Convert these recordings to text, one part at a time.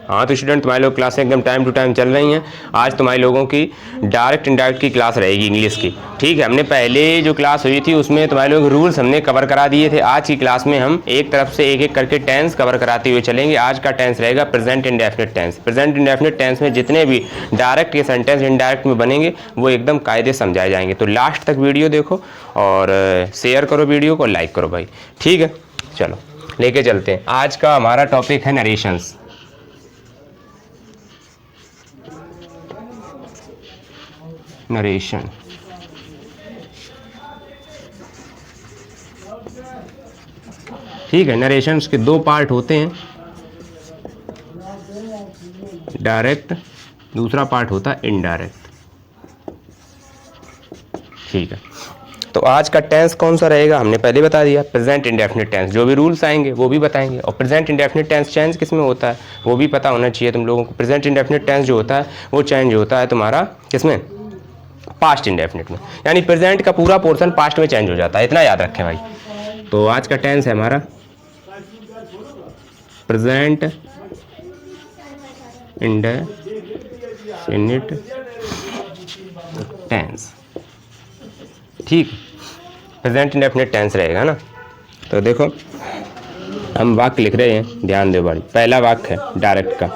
हाँ तो स्टूडेंट तुम्हारे लोग क्लासें एकदम टाइम टू टाइम चल रही हैं। आज तुम्हारे लोगों की डायरेक्ट इनडायरेक्ट की क्लास रहेगी इंग्लिश की, ठीक है। हमने पहले जो क्लास हुई थी उसमें तुम्हारे लोग रूल्स हमने कवर करा दिए थे। आज की क्लास में हम एक तरफ से एक एक करके टेंस कवर कराते हुए चलेंगे। आज का टेंस रहेगा present indefinite tense. Present indefinite tense में जितने भी डायरेक्ट के सेंटेंस इनडायरेक्ट में बनेंगे वो एकदम कायदे समझाए जाएंगे। तो लास्ट तक वीडियो देखो और शेयर करो वीडियो को, लाइक करो भाई, ठीक है। चलो लेके चलते हैं। आज का हमारा टॉपिक है नरेशंस। नरेशन, ठीक है। नरेशंस के दो पार्ट होते हैं, डायरेक्ट, दूसरा पार्ट होता है इनडायरेक्ट, ठीक है। तो आज का टेंस कौन सा रहेगा हमने पहले बता दिया, प्रेजेंट इंडेफिनिट टेंस। जो भी रूल्स आएंगे वो भी बताएंगे। और प्रेजेंट इंडेफिनिट टेंस चेंज किस में होता है वो भी पता होना चाहिए तुम लोगों को। प्रेजेंट इंडेफिनिट टेंस जो होता है वो चेंज होता है तुम्हारा किसमें, पास्ट इंडेफिनिट में। यानी प्रेजेंट का पूरा पोर्शन पास्ट में चेंज हो जाता है, इतना याद रखें भाई। तो आज का टेंस है हमारा प्रेजेंट इंडेफिनिट टेंस, ठीक। प्रेजेंट इंडेफिनिट टेंस रहेगा ना। तो देखो हम वाक्य लिख रहे हैं, ध्यान दो बड़ी। पहला वाक्य है डायरेक्ट का,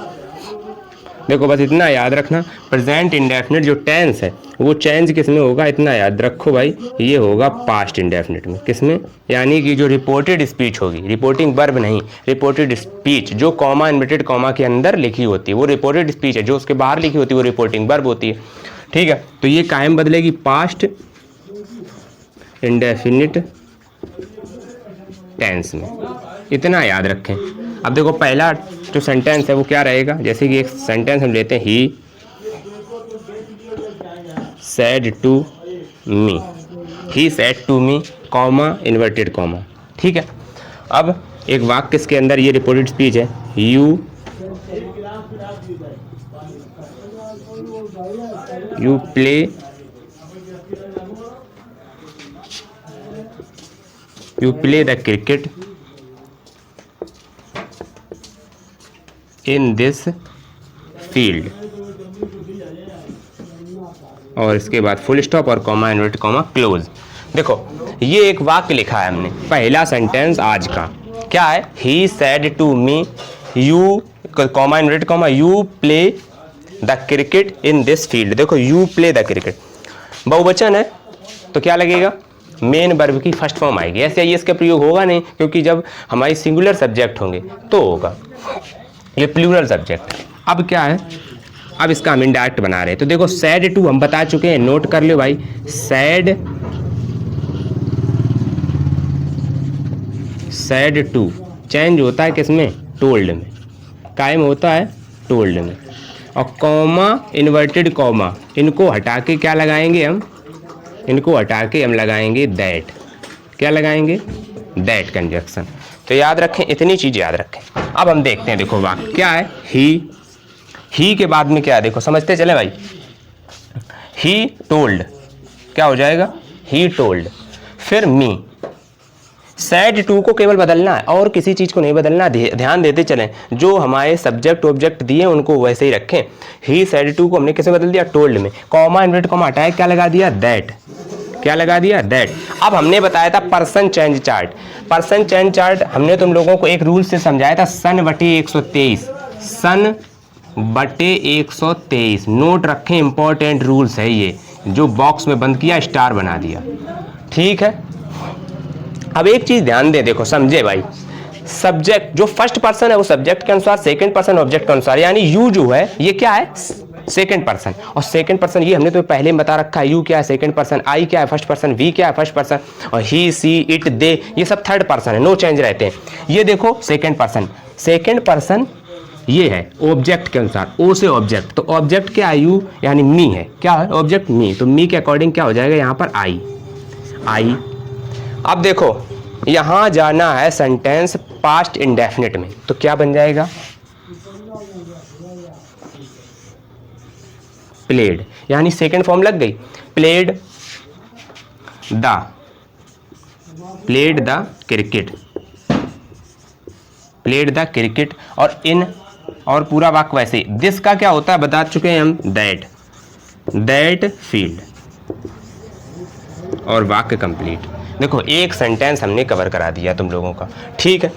देखो बस इतना याद रखना, प्रेजेंट इंडेफिनिट जो टेंस है वो चेंज किस में होगा, इतना याद रखो भाई, ये होगा पास्ट इंडेफिनिट में। किस में, यानी कि जो रिपोर्टेड स्पीच होगी, रिपोर्टिंग वर्ब नहीं, रिपोर्टेड स्पीच जो कॉमा इन्वर्टेड कॉमा के अंदर लिखी होती है वो रिपोर्टेड स्पीच है। जो उसके बाहर लिखी होती है वो रिपोर्टिंग वर्ब होती है, ठीक है। तो ये कायम बदलेगी पास्ट इंडेफिनिट टेंस में, इतना याद रखें। अब देखो पहला जो सेंटेंस है वो क्या रहेगा, जैसे कि एक सेंटेंस हम लेते हैं, he said to me, he said to me, comma inverted comma, ठीक है। अब एक वाक्य किसके अंदर, ये रिपोर्टेड स्पीच है, you play the cricket in this field, और इसके बाद फुल स्टॉप और कॉमा इन्वर्टेड कॉमा क्लोज। देखो ये एक वाक्य लिखा है हमने, पहला सेंटेंस आज का क्या है, he said to me you comma inverted comma you play the cricket in this field. देखो यू प्ले द क्रिकेट बहुवचन है तो क्या लगेगा, मेन वर्ब की फर्स्ट फॉर्म आएगी। ऐसे आई इसका प्रयोग होगा नहीं, क्योंकि जब हमारी सिंगुलर सब्जेक्ट होंगे तो होगा, ये प्लूरल सब्जेक्ट। अब क्या है, अब इसका हम इनडायरेक्ट बना रहे हैं। तो देखो सैड टू हम बता चुके हैं, नोट कर लो भाई, सैड टू चेंज होता है किसमें, टोल्ड में, कायम होता है टोल्ड में। और कॉमा इन्वर्टेड कॉमा, इनको हटा के क्या लगाएंगे हम, इनको हटा के हम लगाएंगे दैट। क्या लगाएंगे, दैट कंजक्शन। तो याद रखें, इतनी चीज याद रखें। अब हम देखते हैं, देखो वाक्य क्या है, ही के बाद में क्या है, देखो समझते चले भाई, ही टोल्ड क्या हो जाएगा, ही टोल्ड, फिर मी, सैड टू को केवल बदलना है और किसी चीज को नहीं बदलना, ध्यान देते चलें। जो हमारे सब्जेक्ट ऑब्जेक्ट दिए उनको वैसे ही रखें। ही सैड टू को हमने किसे बदल दिया, टोल्ड में, कॉमा इन्वर्टेड कॉमा हटाया, क्या लगा दिया, दैट। क्या लगा दिया, दैट। अब हमने बताया था person change chart. Person change chart हमने तुम लोगों को एक रूल से समझाया था, सन बटे 123, सन बटे 123। नोट रखें, इंपॉर्टेंट रूल्स है ये, जो बॉक्स में बंद किया स्टार बना दिया, ठीक है। अब एक चीज ध्यान दे, देखो समझे भाई, सब्जेक्ट जो फर्स्ट पर्सन है वो सब्जेक्ट के अनुसार, सेकंड पर्सन ऑब्जेक्ट के अनुसार। यानी यू जो है ये क्या है, सेकंड पर्सन, और सेकंड पर्सन ये हमने तो पहले बता रखा है, यू क्या है सेकंड पर्सन, आई क्या है फर्स्ट पर्सन, वी क्या है फर्स्ट पर्सन, और ही सी इट दे ये सब थर्ड पर्सन है, नो चेंज रहते हैं। ये देखो सेकंड पर्सन, सेकंड पर्सन ये है ऑब्जेक्ट के अनुसार, ओ से ऑब्जेक्ट, तो ऑब्जेक्ट क्या है, यू यानी मी है, क्या है ऑब्जेक्ट मी, तो मी के अकॉर्डिंग क्या हो जाएगा यहाँ पर आई। अब देखो यहां जाना है सेंटेंस पास्ट इंडेफिनिट में, तो क्या बन जाएगा, प्लेड, यानी सेकंड फॉर्म लग गई, प्लेड द क्रिकेट, और इन और पूरा वाक्य वैसे। दिस का क्या होता है बता चुके हैं हम, दैट फील्ड, और वाक्य कंप्लीट। देखो एक सेंटेंस हमने कवर करा दिया तुम लोगों का, ठीक है।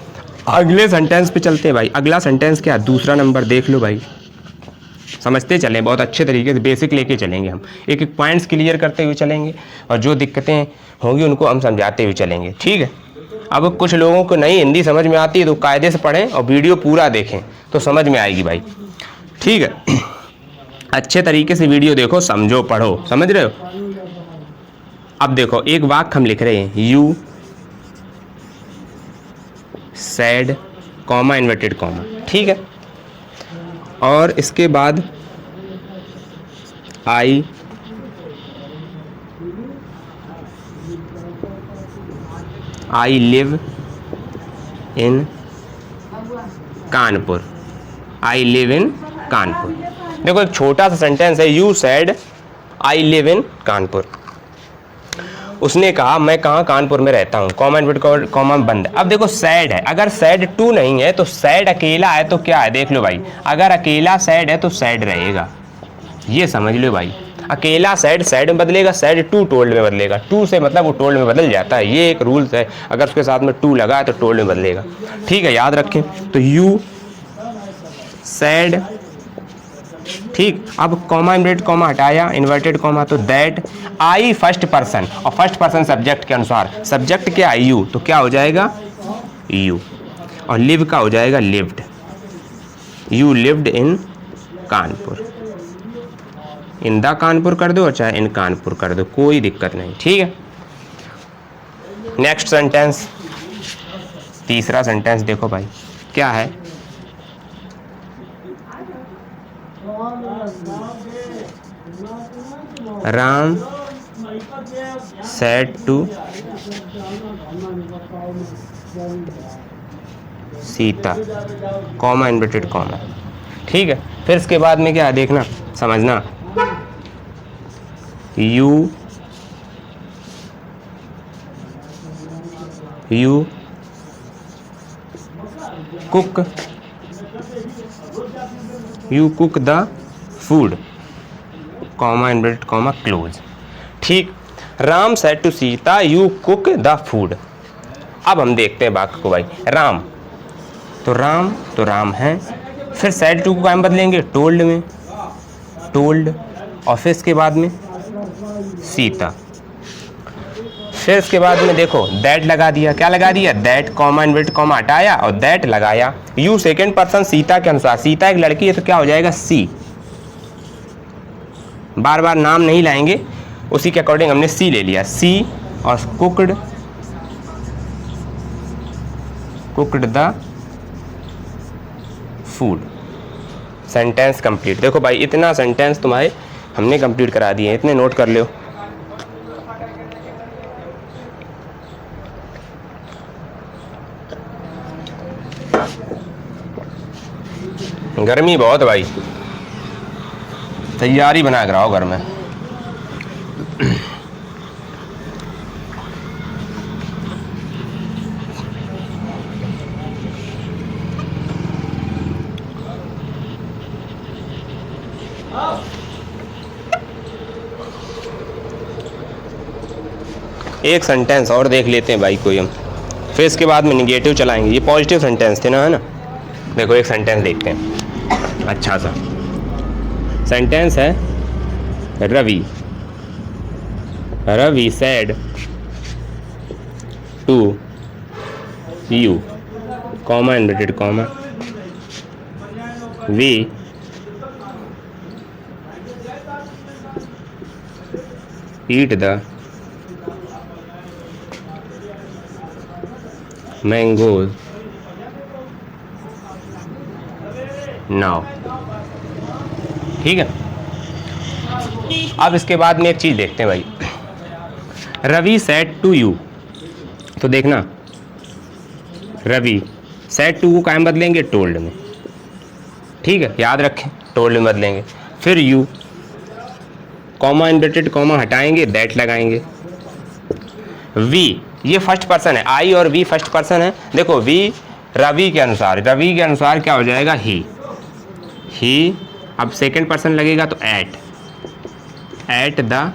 अगले सेंटेंस पे चलते हैं भाई। अगला सेंटेंस क्या, दूसरा नंबर देख लो भाई, समझते चलें, बहुत अच्छे तरीके से बेसिक लेके चलेंगे हम, एक एक पॉइंट्स क्लियर करते हुए चलेंगे और जो दिक्कतें होंगी उनको हम समझाते हुए चलेंगे, ठीक है। अब कुछ लोगों को नहीं हिंदी समझ में आती है तो कायदे से पढ़ें और वीडियो पूरा देखें तो समझ में आएगी भाई, ठीक है। अच्छे तरीके से वीडियो देखो, समझो, पढ़ो, समझ रहे हो। अब देखो एक वाक्य हम लिख रहे हैं, you sad comma inverted comma, ठीक है। और इसके बाद I live in Kanpur, I live in Kanpur. देखो एक छोटा सा सेंटेंस है, you sad I live in Kanpur. उसने कहा मैं कहाँ, कानपुर में रहता हूँ, कॉमा इन्वर्टेड कॉमा बंद। अब देखो सैड है, अगर सैड टू नहीं है तो सैड अकेला है तो क्या है, देख लो भाई, अगर अकेला सैड है तो सैड रहेगा, ये समझ लो भाई। अकेला सैड में बदलेगा, सैड टू टोल्ड में बदलेगा, टू से मतलब वो टोल्ड में बदल जाता है, ये एक रूल्स है, अगर उसके साथ में टू लगा है तो टोल्ड में बदलेगा, ठीक है, याद रखें। तो यू सैड, ठीक। अब कॉमा इन्वर्टेड कॉमा हटाया, इन्वर्टेड कॉमा, तो दैट आई फर्स्ट पर्सन, और फर्स्ट पर्सन सब्जेक्ट के अनुसार, सब्जेक्ट क्या है यू, तो क्या हो जाएगा यू, और लिव का हो जाएगा lived, you lived in Kanpur. In the Kanpur कर दो और चाहे इन कानपुर कर दो, कोई दिक्कत नहीं, ठीक है। नेक्स्ट सेंटेंस, तीसरा सेंटेंस देखो भाई क्या है, Ram said to Sita, comma inverted comma, ठीक है। फिर इसके बाद में क्या है देखना, समझना, you cook the food, comma inverted comma close, ठीक। Ram said to Sita you cook the food. अब हम देखते हैं वाक्य को भाई, राम तो राम है, फिर सेड टू को क्या बदलेंगे, टोल्ड में, टोल्ड, और फिर इसके बाद में सीता, फिर इसके बाद में देखो दैट लगा दिया, क्या लगा दिया, दैट कॉमा इन्वर्टेड कॉमा हटाया और दैट लगाया, यू सेकंड पर्सन सीता के अनुसार, सीता एक लड़की है तो क्या हो जाएगा सी, बार बार नाम नहीं लाएंगे, उसी के अकॉर्डिंग हमने सी ले लिया, सी, और cooked the food. Sentence complete. देखो भाई इतना सेंटेंस तुम्हारे हमने कंप्लीट करा दिए, इतने नोट कर लो। गर्मी बहुत भाई, तैयारी बना कर आओ घर में। एक सेंटेंस और देख लेते हैं भाई कोई हम, फिर इसके बाद में निगेटिव चलाएंगे। ये पॉजिटिव सेंटेंस थे ना, है ना। देखो एक सेंटेंस देखते हैं, अच्छा सा सेंटेंस है, Ravi said to you, comma inverted comma, we eat the mangoes now, ठीक है। अब इसके बाद में एक चीज देखते हैं भाई, रवि सेड टू यू, तो देखना रवि सेड टू को कायम बदलेंगे टोल्ड में, ठीक है, याद रखें टोल्ड में बदलेंगे, फिर यू कॉमा इन्वर्टेड कॉमा हटाएंगे, दैट लगाएंगे, वी ये फर्स्ट पर्सन है, आई और वी फर्स्ट पर्सन है। देखो वी रवि के अनुसार क्या हो जाएगा ही, ही, अब सेकंड पर्सन लगेगा तो एट द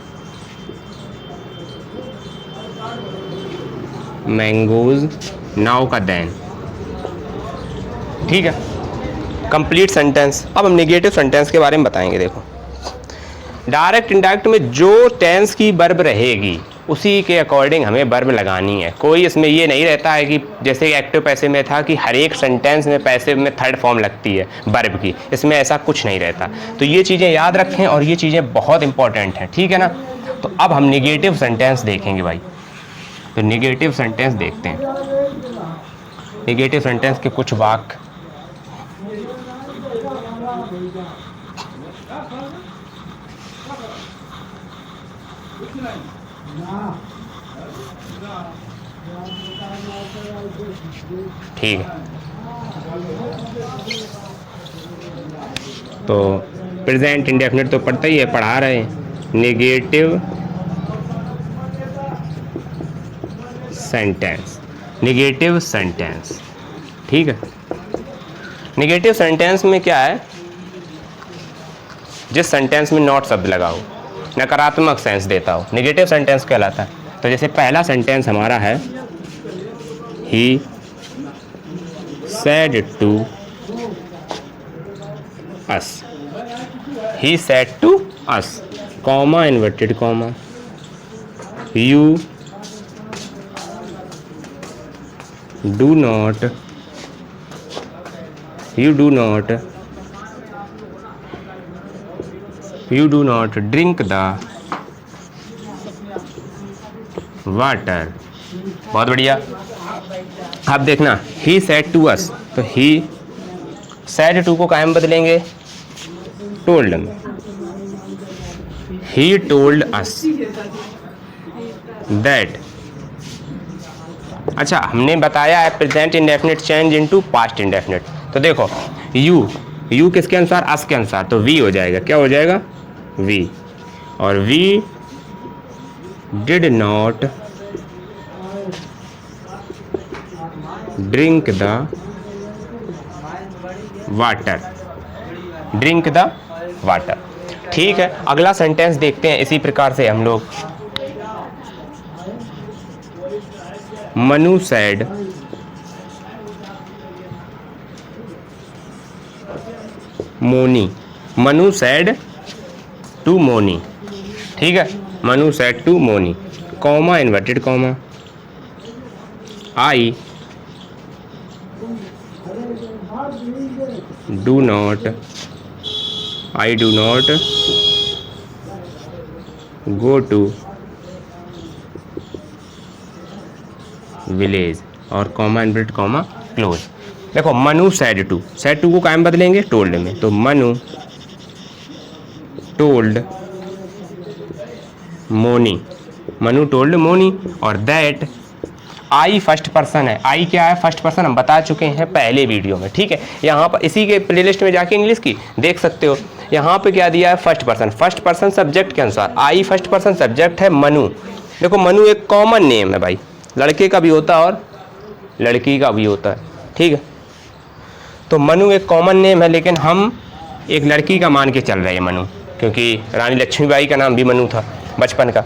मैंगोज, नाउ का देन। ठीक है, कंप्लीट सेंटेंस। अब हम नेगेटिव सेंटेंस के बारे में बताएंगे। देखो, डायरेक्ट इनडायरेक्ट में जो टेंस की वर्ब रहेगी उसी के अकॉर्डिंग हमें वर्ब लगानी है। कोई इसमें ये नहीं रहता है कि जैसे एक्टिव पैसिव में था कि हर एक सेंटेंस में पैसिव में थर्ड फॉर्म लगती है वर्ब की, इसमें ऐसा कुछ नहीं रहता। तो ये चीज़ें याद रखें और ये चीज़ें बहुत इंपॉर्टेंट हैं, ठीक है ना। तो अब हम नेगेटिव सेंटेंस देखेंगे भाई। तो नेगेटिव सेंटेंस देखते हैं। नेगेटिव सेंटेंस के कुछ वाक्य। ठीक है, तो प्रेजेंट इंडेफिनिट तो पढ़ता ही है, पढ़ा रहे हैं। नेगेटिव सेंटेंस, नेगेटिव सेंटेंस, ठीक है। नेगेटिव सेंटेंस में क्या है, जिस सेंटेंस में नॉट शब्द लगा हो, नकारात्मक सेंस देता हो, नेगेटिव सेंटेंस कहलाता है। तो जैसे पहला सेंटेंस हमारा है ही said to us, he said to us, comma inverted comma, you do not drink the water। बहुत बढ़िया। अब देखना, he said to us, तो he said to को कायम बदलेंगे told में। he told us that। अच्छा, हमने बताया है present indefinite change into past indefinite. तो देखो, यू किसके अनुसार, अस के अनुसार, तो वी हो जाएगा। क्या हो जाएगा, वी। और we did not drink the water, drink the water. ठीक है, अगला सेंटेंस देखते हैं इसी प्रकार से हम लोग। Manu said Moni, Manu said to Moni. ठीक है, Manu said to Moni, comma inverted comma, I do not go to village, और कॉमा इन्वर्टेड कॉमा क्लोज। देखो, मनु सैड टू को कायम बदलेंगे टोल्ड में, तो मनु टोल्ड मोनी, मनु टोल्ड मोनी। और दैट, आई फर्स्ट पर्सन है। आई क्या है, फर्स्ट पर्सन, हम बता चुके हैं पहले वीडियो में। ठीक है, यहाँ पर इसी के प्लेलिस्ट में जाके इंग्लिश की देख सकते हो। यहाँ पे क्या दिया है, first person. First person subject के अनुसार, आई फर्स्ट पर्सन सब्जेक्ट है मनु। देखो, मनु एक कॉमन नेम है भाई, लड़के का भी होता है और लड़की का भी होता है। ठीक है, तो मनु एक कॉमन नेम है, लेकिन हम एक लड़की का मान के चल रहे हैं मनु, क्योंकि रानी लक्ष्मीबाई का नाम भी मनु था बचपन का।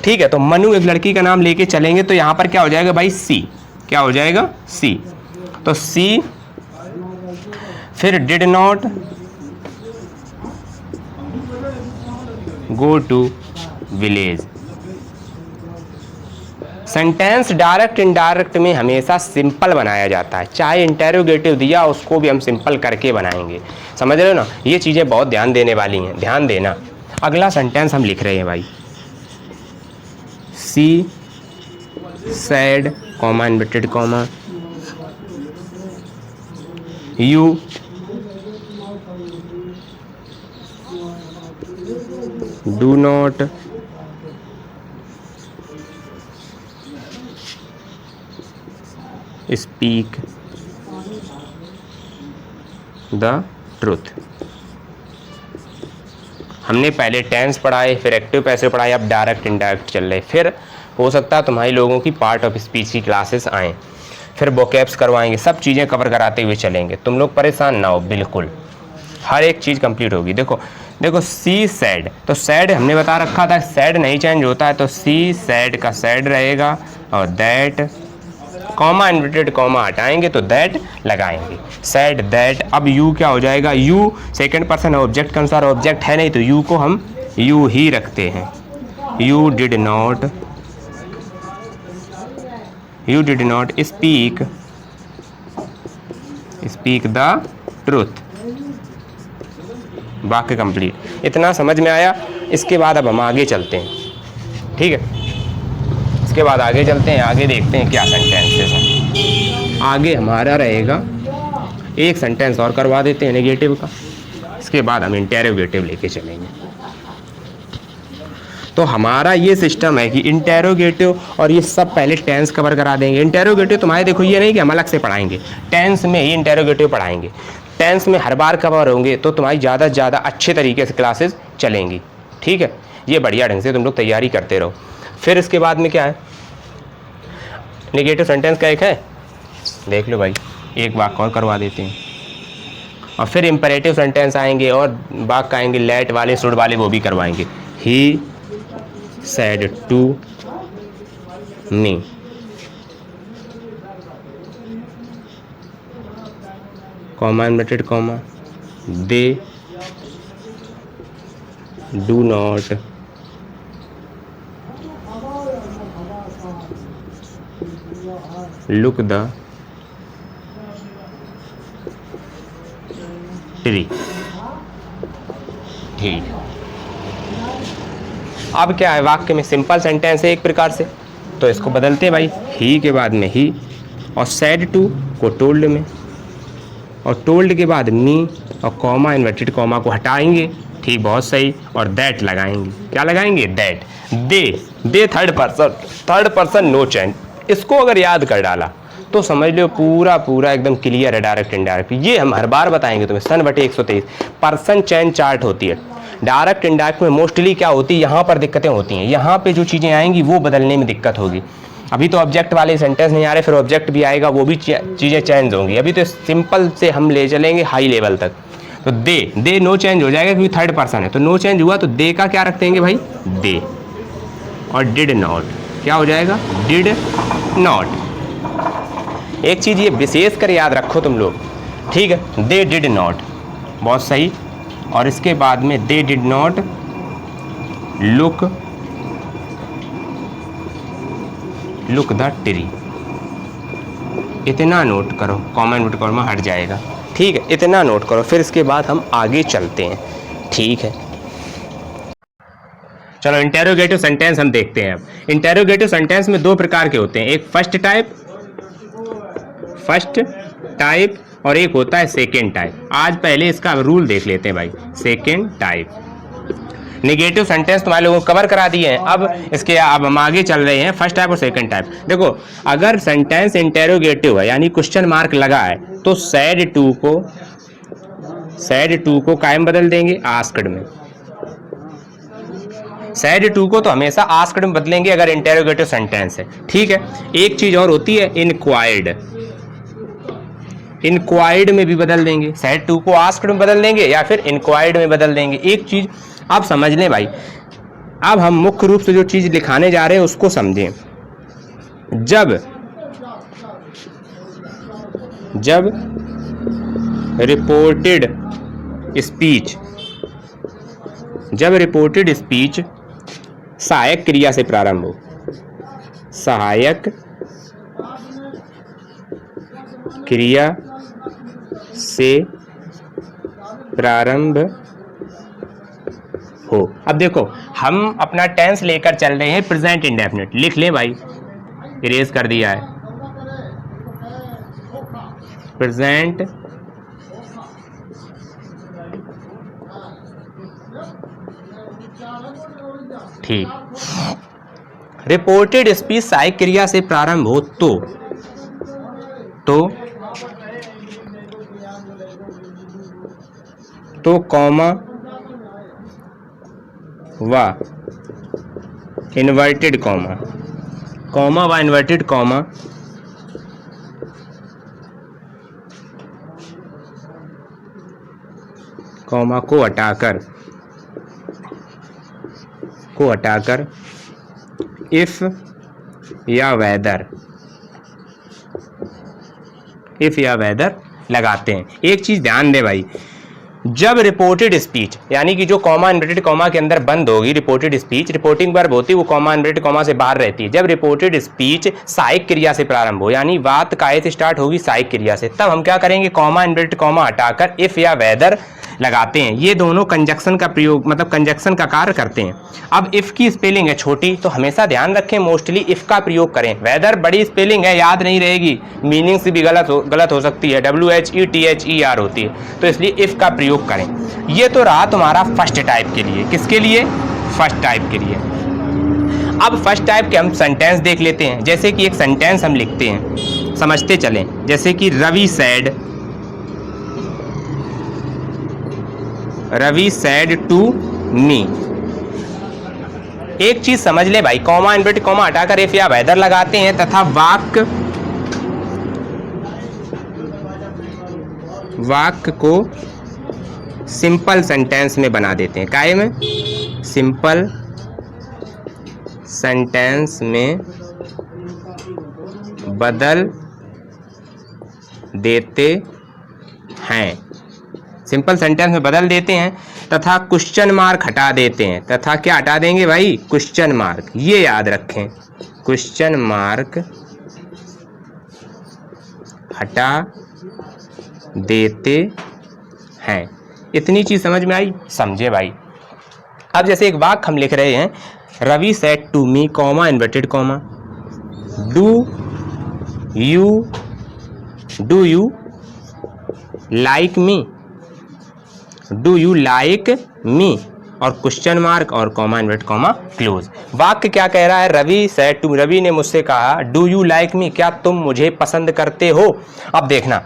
ठीक है, तो मनु एक लड़की का नाम लेके चलेंगे, तो यहाँ पर क्या हो जाएगा भाई, सी। क्या हो जाएगा, सी। तो सी, फिर did not go to village. Sentence direct indirect में हमेशा सिंपल बनाया जाता है, चाहे इंटेरोगेटिव दिया उसको भी हम सिंपल करके बनाएंगे। समझ रहे हो ना, ये चीज़ें बहुत ध्यान देने वाली हैं, ध्यान देना। अगला सेंटेंस हम लिख रहे हैं भाई, she said comma inverted comma you do not speak the truth. हमने पहले टेंस पढ़ाए, फिर एक्टिव पैसिव पढ़ाए, अब डायरेक्ट इनडायरेक्ट चल रहे। फिर हो सकता है तुम्हारी लोगों की पार्ट ऑफ स्पीच की क्लासेस आएँ, फिर वोकैब्स करवाएंगे, सब चीज़ें कवर कराते हुए चलेंगे। तुम लोग परेशान ना हो बिल्कुल, हर एक चीज़ कंप्लीट होगी। देखो देखो सी सैड, तो सैड हमने बता रखा था सैड नहीं चेंज होता है, तो सी सैड का सैड रहेगा और दैट, कॉमा इन्वर्टेड कॉमा हटाएंगे तो दैट लगाएंगे, सैड दैट। अब यू क्या हो जाएगा, यू सेकंड पर्सन ऑब्जेक्ट के अनुसार ऑब्जेक्ट है नहीं तो यू को हम यू ही रखते हैं। You did not speak the truth. वाक्य कंप्लीट। इतना समझ में आया। इसके बाद अब हम आगे चलते हैं, ठीक है। इसके बाद आगे चलते हैं, आगे देखते हैं क्या सेंटेंसेस हैं। आगे हमारा रहेगा एक सेंटेंस और करवा देते हैं नेगेटिव का, इसके बाद हम इंटेरोगेटिव लेके चलेंगे। तो हमारा ये सिस्टम है कि इंटेरोगेटिव और ये सब पहले टेंस कवर करा देंगे। इंटेरोगेटिव तुम्हारे देखो ये नहीं कि हम अलग से पढ़ाएंगे, टेंस में ही इंटेरोगेटिव पढ़ाएंगे। टेंस में हर बार कवर होंगे तो तुम्हारी ज़्यादा से ज़्यादा अच्छे तरीके से क्लासेस चलेंगी, ठीक है। ये बढ़िया ढंग से तुम लोग तैयारी करते रहो। फिर इसके बाद में क्या है, नेगेटिव सेंटेंस का एक है, देख लो भाई, एक वाक्य और करवा देते हैं। और फिर इंपरेटिव सेंटेंस आएंगे और वाक्य आएंगे लेट वाले, शुड वाले, वो भी करवाएंगे। ही said to me, comma inverted comma, they do not look the tree। ठीक। अब क्या है, वाक्य में सिंपल सेंटेंस है एक प्रकार से, तो इसको बदलते हैं भाई, ही के बाद में ही, और सैड टू को टोल्ड में, और टोल्ड के बाद मी, और कॉमा इन्वर्टेड कॉमा को हटाएंगे, ठीक, बहुत सही, और दैट लगाएंगे। क्या लगाएंगे, that. The third person no change. इसको अगर याद कर डाला तो समझ लो पूरा पूरा एकदम क्लियर है, डायरेक्ट इनडायरेक्ट। ये हम हर बार बताएंगे तुम्हें, सन बटे 123 पर्सन चेंज चार्ट होती है। डायरेक्ट इनडायरेक्ट में मोस्टली क्या होती है, यहाँ पर दिक्कतें होती हैं, यहाँ पे जो चीज़ें आएंगी वो बदलने में दिक्कत होगी। अभी तो ऑब्जेक्ट वाले सेंटेंस नहीं आ रहे, फिर ऑब्जेक्ट भी आएगा, वो भी चीज़ें चेंज होंगी। अभी तो सिंपल से हम ले चलेंगे हाई लेवल तक। तो दे नो चेंज हो जाएगा क्योंकि थर्ड पर्सन है, तो नो चेंज हुआ, तो दे का क्या रख देंगे भाई, दे। और डिड नॉट क्या हो जाएगा, डिड नॉट। एक चीज़ ये विशेष कर याद रखो तुम लोग, ठीक है, दे डिड नॉट, बहुत सही। और इसके बाद में they did not look the tree. इतना नोट करो, कॉमन नोट करो, हट जाएगा, ठीक है, इतना नोट करो। फिर इसके बाद हम आगे चलते हैं, ठीक है। चलो इंटेरोगेटिव सेंटेंस हम देखते हैं। अब इंटेरोगेटिव सेंटेंस में दो प्रकार के होते हैं, एक फर्स्ट टाइप और एक होता है सेकेंड टाइप। आज पहले इसका रूल देख लेते हैं भाई, सेकेंड टाइप। नेगेटिव सेंटेंस तुम्हारे लोगों को कवर करा दिए हैं, अब हम आगे चल रहे हैं फर्स्ट टाइप और सेकंड टाइप। देखो अगर सेंटेंस इंटेरोगेटिव है यानी क्वेश्चन मार्क लगा है तो सैड टू को कायम बदल देंगे आस्क्ड में। सैड टू को तो हमेशा आस्क्ड में बदलेंगे अगर इंटेरोगेटिव सेंटेंस है, ठीक है। एक चीज और होती है इंक्वायर्ड में भी बदल देंगे, सैड टू को आस्क्ड में बदल देंगे या फिर इंक्वायर्ड में बदल देंगे। एक चीज आप समझ लें भाई, अब हम मुख्य रूप से जो चीज लिखाने जा रहे हैं उसको समझें। जब रिपोर्टेड स्पीच सहायक क्रिया से प्रारंभ हो, सहायक क्रिया से प्रारंभ हो। अब देखो हम अपना टेंस लेकर चल रहे हैं प्रेजेंट इंडेफिनिट, लिख लें भाई, इरेज कर दिया है, प्रेजेंट ठीक। रिपोर्टेड स्पीच सहायक क्रिया से प्रारंभ हो तो कॉमा व इन्वर्टेड कॉमा कॉमा को हटाकर इफ या वेदर लगाते हैं। एक चीज ध्यान दे भाई, जब रिपोर्टेड स्पीच यानी कि जो कॉमा इन्वर्टेड कॉमा के अंदर बंद होगी, रिपोर्टेड स्पीच रिपोर्टिंग वर्ब होती है, वो कॉमा इन्वर्टेड कॉमा से बाहर रहती है। जब रिपोर्टेड स्पीच सहायक क्रिया से प्रारंभ हो, यानी बात काय से स्टार्ट होगी, सहायक क्रिया से, तब हम क्या करेंगे, कॉमा इन्वर्टेड कॉमा हटाकर इफ या वेदर लगाते हैं। ये दोनों कंजक्शन का प्रयोग, मतलब कंजक्शन का कार्य करते हैं। अब इफ की स्पेलिंग है छोटी, तो हमेशा ध्यान रखें मोस्टली इफ का प्रयोग करें। वेदर बड़ी स्पेलिंग है, याद नहीं रहेगी, मीनिंग से भी गलत हो सकती है, WHETHER होती है, तो इसलिए इफ का प्रयोग करें। ये तो रहा तुम्हारा फर्स्ट टाइप के लिए। किसके लिए? फर्स्ट टाइप के लिए। अब फर्स्ट टाइप के हम सेंटेंस देख लेते हैं। जैसे कि एक सेंटेंस हम लिखते हैं, समझते चलें। जैसे कि रवि सैड टू मी। एक चीज समझ ले भाई, कॉमा इन्वर्टेड कॉमा हटाकर इफ या वेदर लगाते हैं तथा वाक्य को सिंपल सेंटेंस में बना देते हैं। काहे में? सिंपल सेंटेंस में बदल देते हैं। सिंपल सेंटेंस में बदल देते हैं तथा क्वेश्चन मार्क हटा देते हैं। तथा क्या हटा देंगे भाई? Question mark. ये याद रखें, क्वेश्चन मार्क हटा देते हैं। इतनी चीज समझ में आई? समझे भाई। अब जैसे एक वाक्य हम लिख रहे हैं, Ravi said to me comma inverted comma, do you like me, do you like me, और क्वेश्चन मार्क और कॉमा इन्वर्टेड कॉमा क्लोज। वाक्य क्या कह रहा है? रवि सेड टू, रवि ने मुझसे कहा, डू यू लाइक मी, क्या तुम मुझे पसंद करते हो। अब देखना,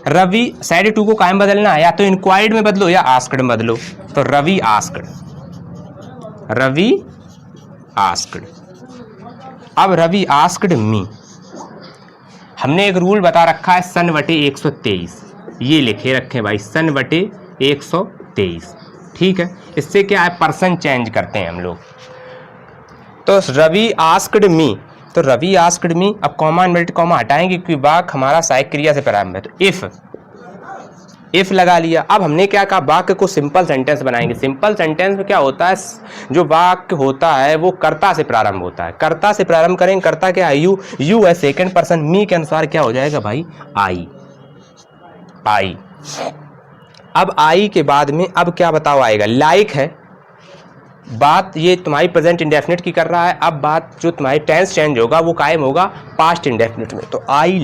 रवि सेड टू को काहे में बदलना है? या तो इंक्वायर्ड में बदलो या आस्क्ड में बदलो। तो रवि आस्क्ड। अब रवि आस्क्ड मी। हमने एक रूल बता रखा है, सन बटे 123, ये लिखे रखे भाई, सन बटे 123। ठीक है, इससे क्या है, पर्सन चेंज करते हैं हम लोग। तो रवि आस्क्ड मी, तो रवि आस्क्ड मी। अब कॉमा इन्वर्टेड कॉमा हटाएंगे क्योंकि वाक्य हमारा सहायक क्रिया से प्रारंभ है, तो इफ लगा लिया। अब हमने क्या कहा, वाक्य को सिंपल सेंटेंस बनाएंगे। सिंपल सेंटेंस में क्या होता है, जो वाक्य होता है वो कर्ता से प्रारंभ होता है। कर्ता से प्रारंभ करेंगे, कर्ता क्या है? यू है, सेकंड पर्सन मी के अनुसार क्या हो जाएगा भाई? आई। अब आई के बाद में अब क्या बताओ आएगा? लाइक है। बात ये तुम्हारी प्रेजेंट इंडेफिनिट की कर रहा है। अब बात जो तुम्हारी टेंस चेंज होगा वो कायम होगा पास्ट इंडेफिनिट में। तो आई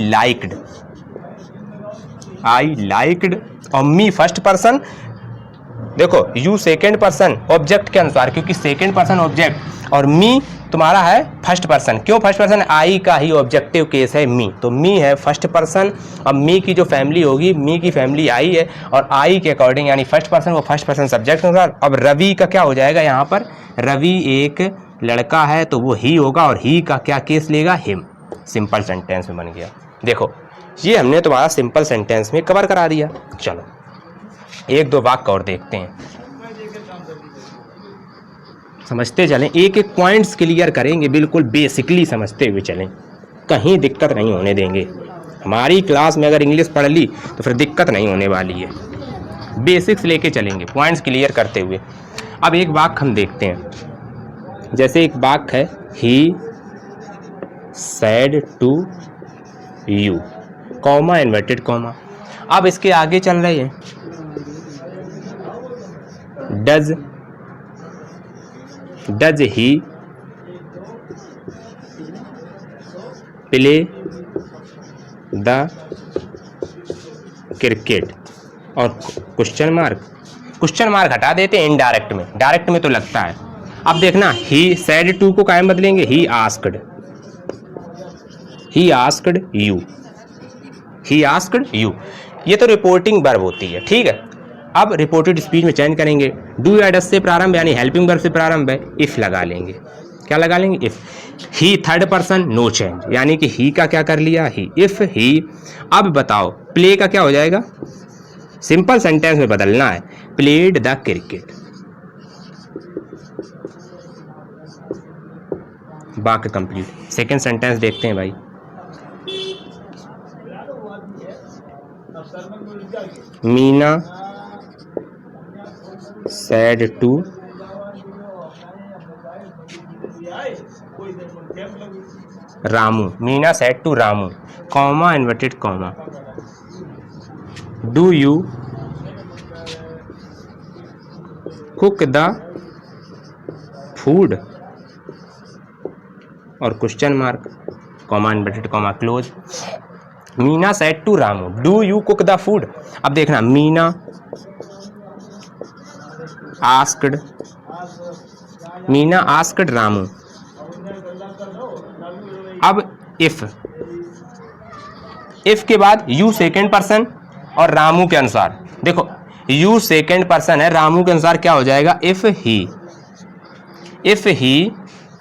लाइक्ड और मी फर्स्ट पर्सन। देखो, यू सेकेंड पर्सन ऑब्जेक्ट के अनुसार, क्योंकि सेकेंड पर्सन ऑब्जेक्ट और मी तुम्हारा है फर्स्ट पर्सन। क्यों फर्स्ट पर्सन? आई का ही ऑब्जेक्टिव केस है मी, तो मी है फर्स्ट पर्सन। अब मी की जो फैमिली होगी, मी की फैमिली आई है, और आई के अकॉर्डिंग यानी फर्स्ट पर्सन, वो फर्स्ट पर्सन सब्जेक्ट होगा। अब रवि का क्या हो जाएगा यहाँ पर? रवि एक लड़का है तो वो ही होगा, और ही का क्या केस लेगा? हिम। सिंपल सेंटेंस में बन गया। देखो, ये हमने तुम्हारा सिंपल सेंटेंस में कवर करा दिया। चलो एक दो वाक्य और देखते हैं, समझते चलें, एक एक पॉइंट्स क्लियर करेंगे, बिल्कुल बेसिकली समझते हुए चलें, कहीं दिक्कत नहीं होने देंगे। हमारी क्लास में अगर इंग्लिश पढ़ ली तो फिर दिक्कत नहीं होने वाली है। बेसिक्स लेके चलेंगे, पॉइंट्स क्लियर करते हुए। अब एक वाक्य हम देखते हैं, जैसे एक वाक्य है, he said to you, comma inverted comma. अब इसके आगे चल रहे हैं, does he play the cricket, और क्वेश्चन मार्क हटा देते हैं इनडायरेक्ट में, डायरेक्ट में तो लगता है। अब देखना, ही सैड टू को कायम बदलेंगे, ही आस्क्ड यू। ये तो रिपोर्टिंग वर्ब होती है, ठीक है। अब रिपोर्टेड स्पीच में चेंज करेंगे, डू या डज से प्रारंभ यानी हेल्पिंग वर्ब से प्रारंभ है, इफ लगा लेंगे। क्या लगा लेंगे? If. He third person, no change, यानी कि ही का क्या कर लिया? ही। If he. अब बताओ, प्ले का क्या हो जाएगा? सिंपल सेंटेंस में बदलना है, प्लेड द क्रिकेट। वाक्य कंप्लीट। सेकंड सेंटेंस देखते हैं भाई। Meena said to Ramu, Meena said to Ramu, comma inverted comma, do you cook the food और question mark, comma inverted comma close. Meena said to Ramu, do you cook the food. अब देखना, Meena asked, Meena asked Ramu. अब if के बाद you second person और रामू के अनुसार, देखो यू सेकेंड पर्सन है, रामू के अनुसार क्या हो जाएगा, इफ ही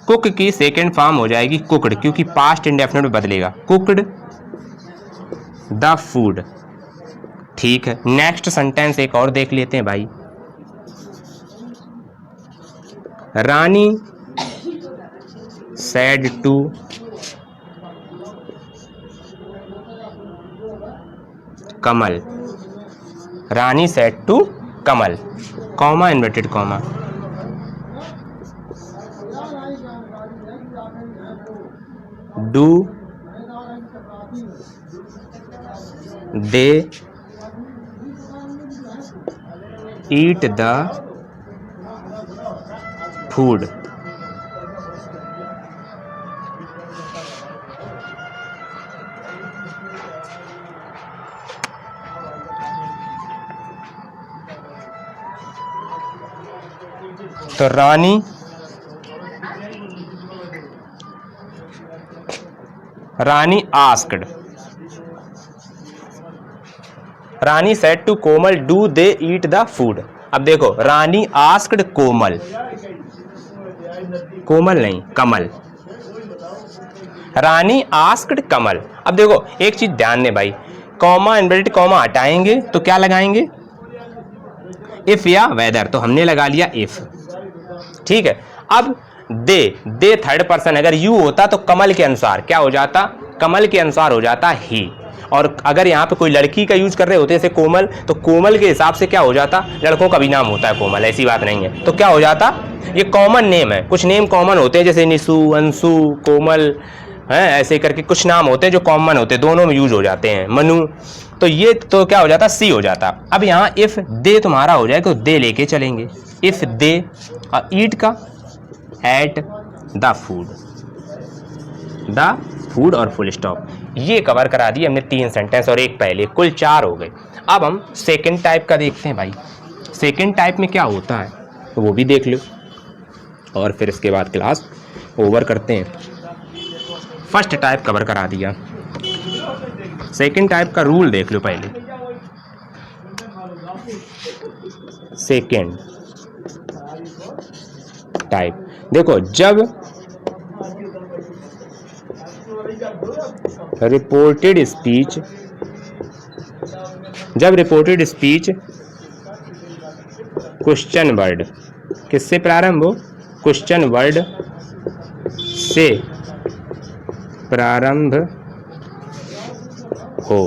कुक की सेकेंड फॉर्म हो जाएगी कुकड, क्योंकि पास्ट इंडेफिनिट में बदलेगा, कुकड द फूड। ठीक है, नेक्स्ट सेंटेंस एक और देख लेते हैं भाई। Rani said to Kamal, Rani said to Kamal, comma inverted comma, do they eat the food. तो Rani asked, Rani said to Komal, do they eat the food. अब देखो, रानी आस्क्ड कोमल, कोमल नहीं कमल, रानी आस्क्ड कमल। अब देखो एक चीज ध्यान दें भाई, कॉमा इन्वर्टेड कॉमा हटाएंगे तो क्या लगाएंगे, इफ या वेदर, तो हमने लगा लिया इफ। ठीक है, अब दे थर्ड पर्सन, अगर यू होता तो कमल के अनुसार क्या हो जाता, कमल के अनुसार हो जाता ही। और अगर यहाँ पे कोई लड़की का यूज कर रहे होते जैसे कोमल, तो कोमल के हिसाब से क्या हो जाता, लड़कों का भी नाम होता है कोमल, ऐसी बात नहीं है, तो क्या हो जाता, ये कॉमन नेम है, कुछ नेम कॉमन होते हैं जैसे निशु, अंशु, कोमल है, ऐसे करके कुछ नाम होते हैं जो कॉमन होते हैं, दोनों में यूज हो जाते हैं, मनु। तो ये तो क्या हो जाता, सी हो जाता। अब यहाँ इफ दे तुम्हारा हो जाएगा तो दे लेके चलेंगे, इफ दे, और ईट का एट द फूड और फुल स्टॉप। ये कवर करा दिए हमने 3 सेंटेंस और एक पहले, कुल 4 हो गए। अब हम सेकंड टाइप का देखते हैं भाई, सेकंड टाइप में क्या होता है तो वो भी देख लो, और फिर इसके बाद क्लास ओवर करते हैं। फर्स्ट टाइप कवर करा दिया, सेकंड टाइप का रूल देख लो पहले। सेकंड टाइप देखो, जब रिपोर्टेड स्पीच क्वेश्चन वर्ड किससे प्रारंभ हो, क्वेश्चन वर्ड से प्रारंभ हो।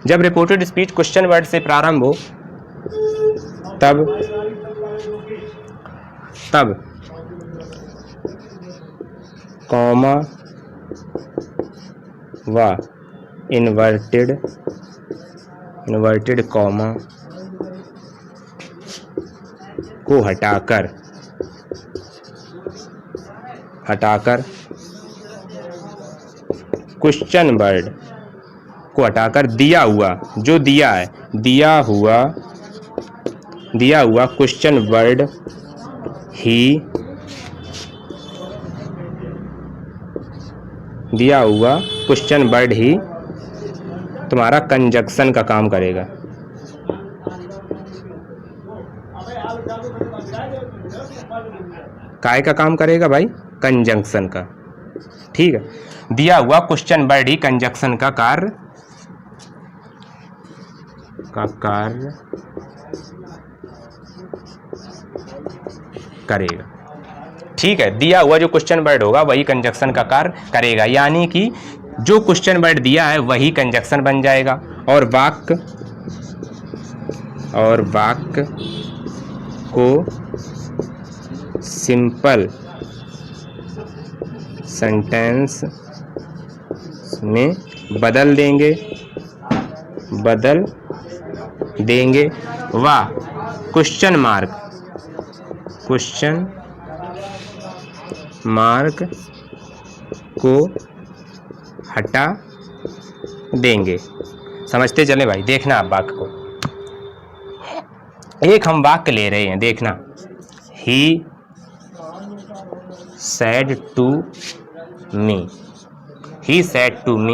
जब रिपोर्टेड स्पीच क्वेश्चन वर्ड से प्रारंभ हो तब कॉमा व इन्वर्टेड कॉमा को हटाकर क्वेश्चन वर्ड को हटाकर दिया हुआ, जो दिया है, दिया हुआ क्वेश्चन वर्ड ही, दिया हुआ क्वेश्चन वर्ड ही तुम्हारा कंजक्शन का काम करेगा। काय का काम करेगा भाई, कंजंक्शन का। ठीक है, दिया हुआ क्वेश्चन वर्ड ही कंजक्शन का कार्य का कार्य करेगा। ठीक है, दिया हुआ जो क्वेश्चन वर्ड होगा वही कंजक्शन का कार्य करेगा, यानी कि जो क्वेश्चन वर्ड दिया है वही कंजक्शन बन जाएगा। और वाक्य को सिंपल सेंटेंस में बदल देंगे व क्वेश्चन मार्क को हटा देंगे। समझते चले भाई, देखना आप वाक्य को। एक हम वाक्य ले रहे हैं, देखना। ही said to me, he said to me,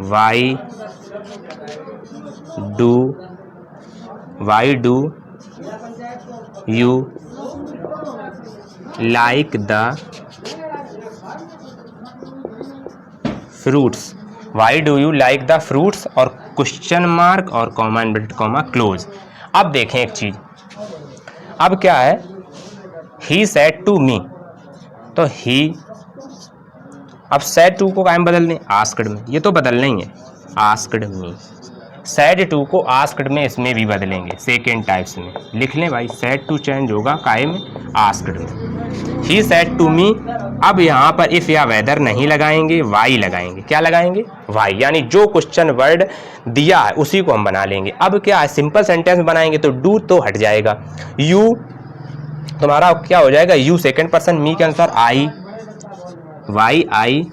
why do you like the fruits? Why do you like the fruits? और क्वेश्चन मार्क और कॉमा इनवर्टेड कॉमा क्लोज। अब देखें एक चीज, अब क्या है, he said to me, तो he, अब said to को कायम बदल दें आस्क्ड में, ये तो बदलना ही है, आस्क्ड मी। said to को आस्क्ड में इसमें भी बदलेंगे, सेकेंड टाइप्स में लिख लें भाई। said to चेंज होगा कायम आस्क्ड में। he said to me, अब यहाँ पर इफ या वेदर नहीं लगाएंगे, वाई लगाएंगे। क्या लगाएंगे? वाई, यानी जो क्वेश्चन वर्ड दिया है उसी को हम बना लेंगे। अब क्या है, सिंपल सेंटेंस बनाएंगे तो डू तो हट जाएगा, यू तुम्हारा क्या हो जाएगा, यू सेकेंड पर्सन, मी के अनुसार I, why I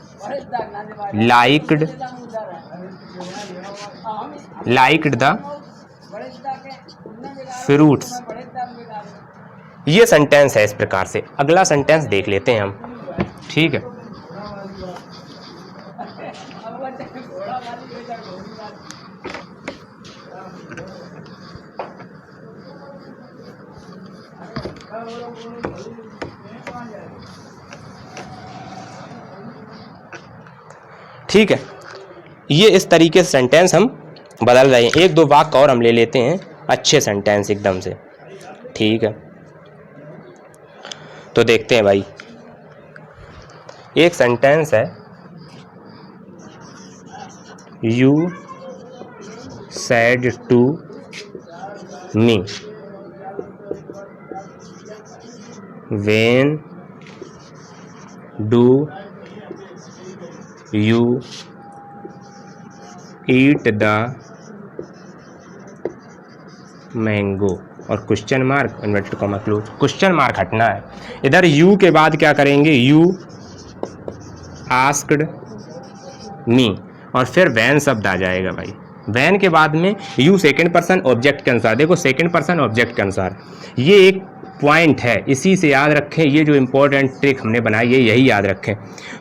liked the fruits. ये सेंटेंस है इस प्रकार से। अगला सेंटेंस देख लेते हैं हम, ठीक है। ठीक है, ये इस तरीके से सेंटेंस हम बदल रहे हैं। एक दो वाक्य और हम ले लेते हैं, अच्छे सेंटेंस एकदम से, ठीक है। तो देखते हैं भाई, एक सेंटेंस है, you said to me, when do you eat the mango, और question mark inverted comma close. Question mark हटना है। इधर यू के बाद क्या करेंगे, यू आस्क्ड मी, और फिर वैन शब्द आ जाएगा भाई। वैन के बाद में यू सेकेंड पर्सन ऑब्जेक्ट के अनुसार, देखो सेकेंड पर्सन ऑब्जेक्ट के अनुसार, ये एक पॉइंट है, इसी से याद रखें। ये जो इंपॉर्टेंट ट्रिक हमने बनाई है यही याद रखें।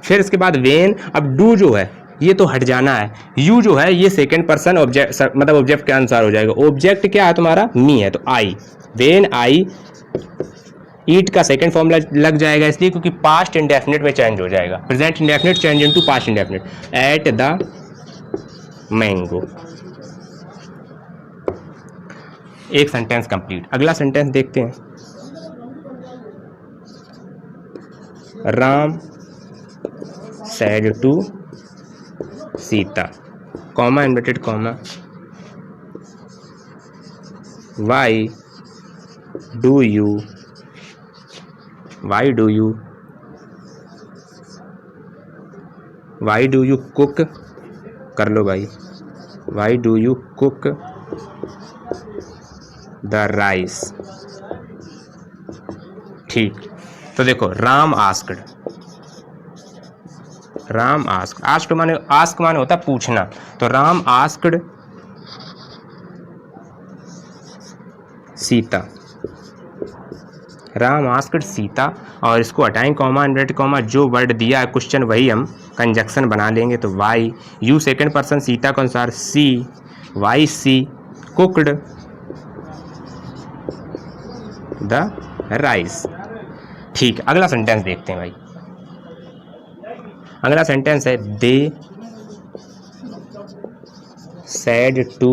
फिर इसके बाद वेन, अब डू जो है ये तो हट जाना है, यू जो है ये सेकंड पर्सन ऑब्जेक्ट मतलब ऑब्जेक्ट के अनुसार हो जाएगा। ऑब्जेक्ट क्या है तुम्हारा, मी है, तो आई, वेन आई ईट का सेकंड फॉर्म लग जाएगा, इसलिए क्योंकि पास्ट इंडेफिनिट में चेंज हो जाएगा। Present indefinite change into past indefinite. At the mango. एक सेंटेंस कंप्लीट। अगला सेंटेंस देखते हैं, Ram said to Sita, comma inverted comma, why do you cook, कर लो भाई, why do you cook the rice। ठीक, तो देखो Ram asked, Ram ask, ask माने होता पूछना, तो राम आस्क्ड सीता, राम आस्क्ड सीता, और इसको हटाएं कॉमा इनवर्टेड कॉमा, जो वर्ड दिया है क्वेश्चन वही हम कंजक्शन बना लेंगे। तो why, you second person Sita के अनुसार, she why she cooked the rice. ठीक, अगला सेंटेंस देखते हैं भाई। अगला सेंटेंस है, they said to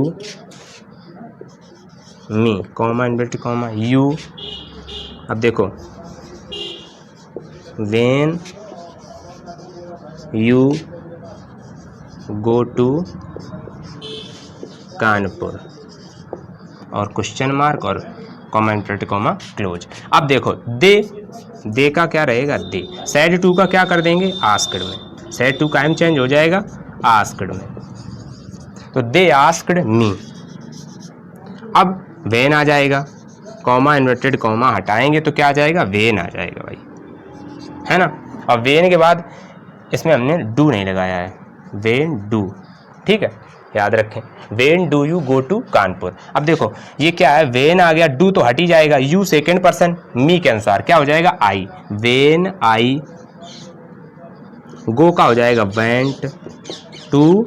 me, comma inverted comma you. अब देखो when you go to Kanpur और क्वेश्चन मार्क और कॉमा इन्वर्टेड कॉमा क्लोज। अब देखो दे का क्या रहेगा, दे। सेड टू का क्या कर देंगे, आस्क्ड में। सेड टू कायम चेंज हो जाएगा आस्क्ड में, तो दे आस्क्ड मी। अब वेन आ जाएगा, कॉमा इन्वर्टेड कॉमा हटाएंगे तो क्या आ जाएगा, वेन आ जाएगा भाई, है ना। अब वेन के बाद इसमें हमने डू नहीं लगाया है, वेन डू, ठीक है, याद रखें। When do you go to Kanpur. अब देखो ये क्या है, वेन आ गया, डू तो हट ही जाएगा, यू सेकेंड पर्सन, मी के अनुसार क्या हो जाएगा, आई। वेन आई गो का हो जाएगा वेंट टू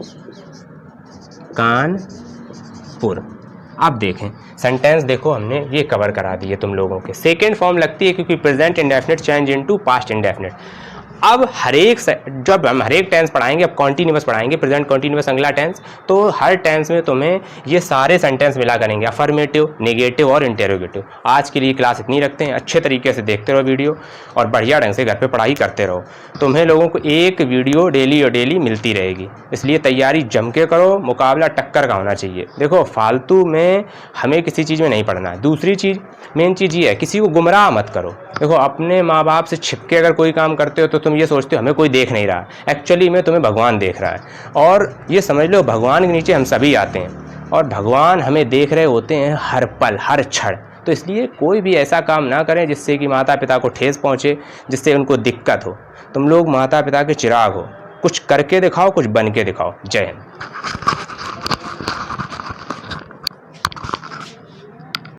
कानपुर। अब देखें सेंटेंस, देखो हमने ये कवर करा दिए तुम लोगों के। सेकेंड फॉर्म लगती है क्योंकि present indefinite change into past indefinite. अब जब हम हर एक टेंस पढ़ाएंगे, अब कॉन्टिन्यूअस पढ़ाएंगे, प्रेजेंट कॉन्टिन्यूअस अगला टेंस, तो हर टेंस में तुम्हें ये सारे सेंटेंस मिला करेंगे, अफर्मेटिव, नेगेटिव और इंटेरोगेटिव। आज के लिए क्लास इतनी रखते हैं, अच्छे तरीके से देखते रहो वीडियो और बढ़िया ढंग से घर पे पढ़ाई करते रहो। तुम्हें लोगों को एक वीडियो डेली और डेली मिलती रहेगी, इसलिए तैयारी जम के करो, मुकाबला टक्कर का होना चाहिए। देखो फालतू में हमें किसी चीज़ में नहीं पढ़ना है। दूसरी चीज़, मेन चीज़ ये है, किसी को गुमराह मत करो। देखो अपने माँ बाप से छिपके अगर कोई काम करते हो तो तुम ये सोचते हो हमें कोई देख नहीं रहा, एक्चुअली में तुम्हें भगवान देख रहा है। और ये समझ लो भगवान के नीचे हम सभी आते हैं और भगवान हमें देख रहे होते हैं हर पल हर क्षण। तो इसलिए कोई भी ऐसा काम ना करें जिससे कि माता पिता को ठेस पहुँचे, जिससे उनको दिक्कत हो। तुम लोग माता पिता के चिराग हो, कुछ करके दिखाओ, कुछ बन के दिखाओ। जय हिंद।